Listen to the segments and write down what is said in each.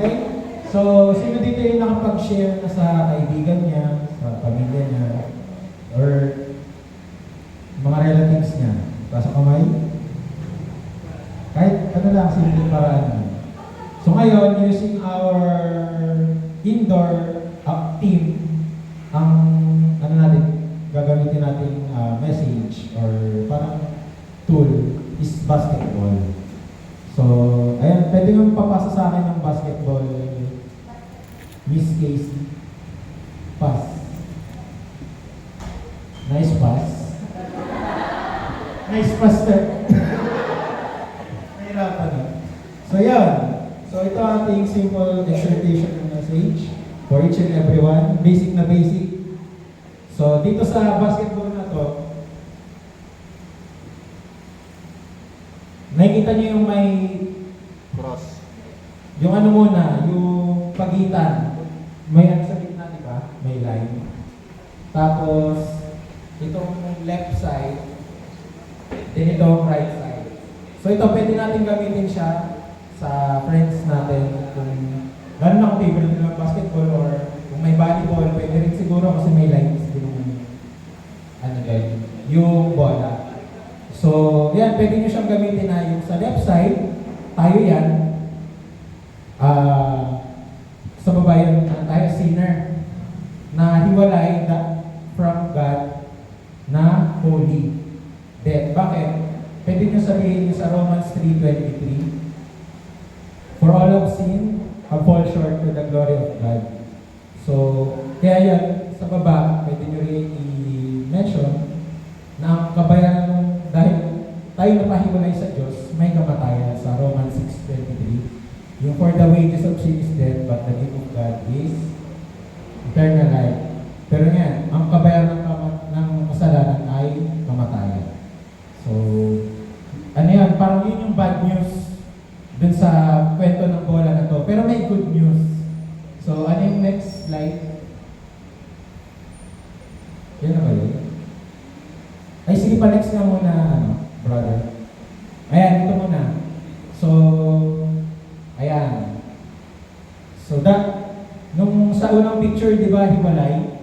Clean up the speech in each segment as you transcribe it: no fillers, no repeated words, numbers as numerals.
Okay? So, sino dito yung nakapag-share na sa kaibigan niya, sa pamilya niya, or mga relatives niya? Pasok kamay? Kahit ano lang, simple paraan. So ngayon, using our indoor team, ang ano natin, gagamitin natin message or parang tool is basketball. So, ayan, pwede mo papasa sa akin ng basketball, Miss Casey. Pass. Nice pass. Nice pass, sir. Nahirapan na. So, yan. So, ito ating simple exhortation ng message for each and everyone. Basic na basic. So, dito sa basketball na to, nakikita niyo yung may Cross. yung ano muna, yung pagitan. May ano sa gitna, di ba? May line. Tapos, itong left side, then itong right side. So ito, pwede natin gamitin siya sa friends natin kung lalo na kung favorite nila basketball or kung may volleyball, pwede rin siguro kasi may lines din yung bola. So, yan, pwede nyo siyang gamitin na yung sa left side, tayo yan. Sa baba yun, tayo sinner na hiwalay from God na holy. Then, bakit? Pwede nyo sabihin nyo sa Romans 3:23, for all of sin have fall short to the glory of God. So, kaya yan, sa baba, pwede nyo rin i-mention na ang kabayaran dahil tayo napahiwalay sa Diyos, may kamatayan sa Romans 6:23. Yung for the wages of sin is death, but the gift of God is eternal life. Pero yan, ang kabayaran ng kasalanan ay kamatayan. So, ano yan, parang yun yung bad news dun sa kwento ng bola na to. Pero may good news. So, ano yung next slide? Yan na ba yun? Ay, sige pa, next nga muna, brother. Ayan, ito muna. So, ayan. So, nung sa unang picture, di ba, hiwalay?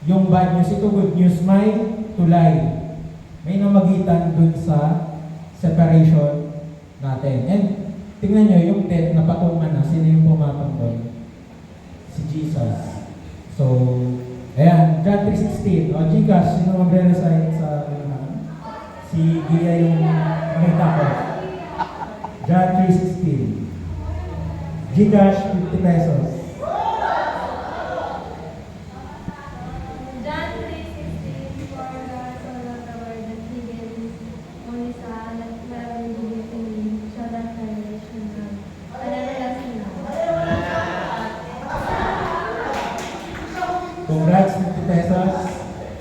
Yung bad news, ito good news, may tulay. May namagitan dun sa separation natin. And tingnan nyo, yung death na patungan na, sino yung pumatong doon? Si Jesus. So, ayan, John 3:16. O, Gcash, sino magre-recite sa si Gia yung nakita ko. John 3:16. Gcash, 50 pesos. Congrats, 50 pesos.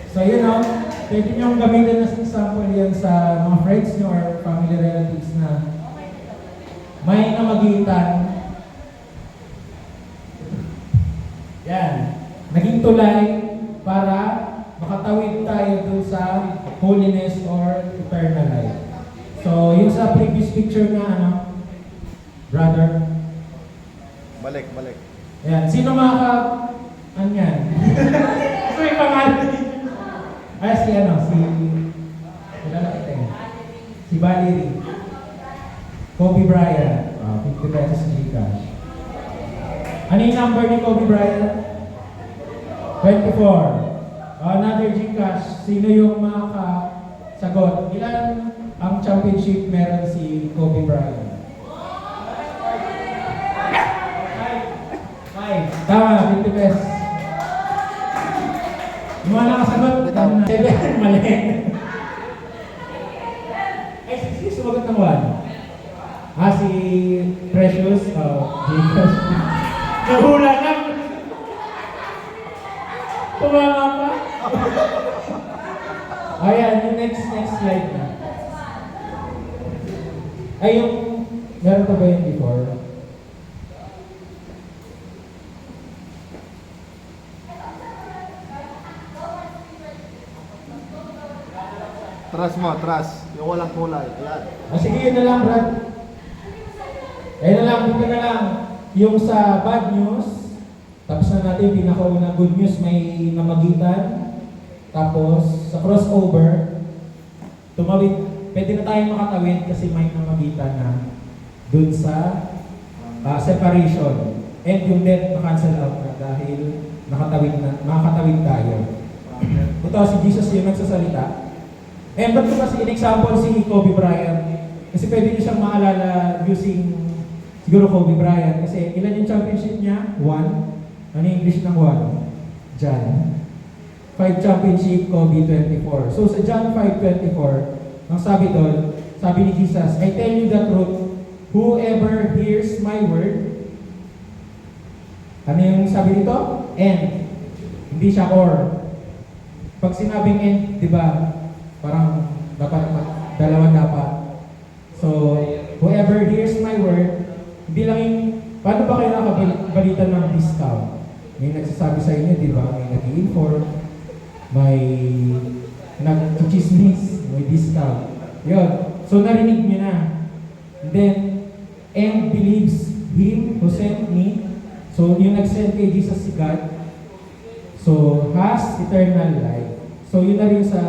So, yun o, pwede nyo gamitin na sample yan sa mga friends nyo or family relatives na may namagitan. Yan. Naging tulay para makatawid tayo dun sa holiness or eternal life. So, yung sa previous picture na, brother? Balik. Yan. Sino ano yan? Gusto yung pangalan. Ay, kilala kita yun. Si Valerie. Kobe Bryant. 50 pesos Gcash. Ano yung number ni Kobe Bryant? 24. Another Gcash. Sino yung makakasagot? Ilan ang championship meron si Kobe Bryant? 5. Tama, 50 pesos. Yung mga nakasagot, 7, mali. Ay, sige, sumagot ng 1. Si Precious, Gcash. Nahula na. Tumama pa. Ayan, yung next slide na. Ay, yung, meron pa ba yung before? Trust. Yung walang kulay. Ayan. Sige, yun na lang, Brad. Ayun na lang, dito na lang. yung sa bad news, tapos na natin yung pinakaunang good news, may namagitan. Tapos, sa crossover, tumawid, pwede na tayong makatawid kasi may namagitan na dun sa separation. And yung death na-cancel out na dahil makakatawid tayo. Ito si Jesus yung nagsasalita. And ba't ko kasi in-example si Kobe Bryant? Kasi pwede nyo siyang maalala using siguro Kobe Bryant. Kasi ilan yung championship niya? 1. Ano yung English ng 1? John. 5 championship, Kobe 24. So sa John 5:24, ang sabi doon, sabi ni Jesus, I tell you the truth, whoever hears my word, ano yung sabi dito? And. Hindi siya or. Pag sinabing and, di ba, parang dapat dalawa dapat. So, whoever hears my word, hindi lang yung, paano ba kayo nakabalitan ng discount? May nagsasabi sa inyo, di ba? May nag-i-inform, may nag-chismis, may discount. Yun. So, narinig niyo na. And then, and believes Him who sent me. So, yung nag-send kay Jesus si God, so, has eternal life. So, yun na rin sa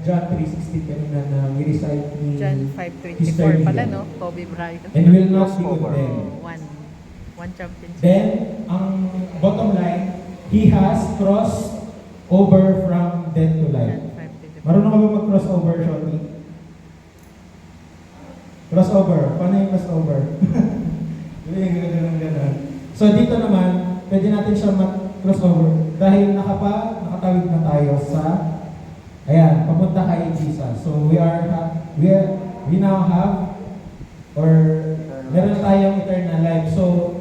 John 3:16 kanina na ni-recite ni John Sister 5:24 pala, Lia. no? Kobe Bryant. And will not be Crossover. condemned. One championship. Then, ang bottom line, He has crossed over from death to life. John 5:24. Marunong ka ba mag-crossover, Shorty? Crossover. Paano yung crossover? Ganun. So, dito naman, pwede natin siya mag-crossover dahil nakatawid na tayo sa, ayan, papunta kay Jesus. So, we now have, or meron na tayong eternal life. So,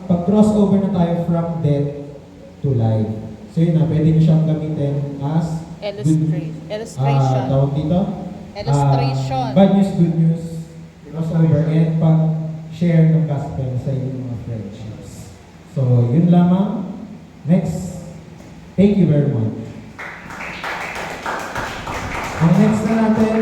pag-crossover na tayo from death to life. So, yun na, pwede nyo siyang gamitin as Illustration. tawag dito? Illustration. Bad news, good news, crossover, and pag-share ng gospel sa inyong mga friendships. So, yun lamang. Next. Thank you very much. Ang next na natin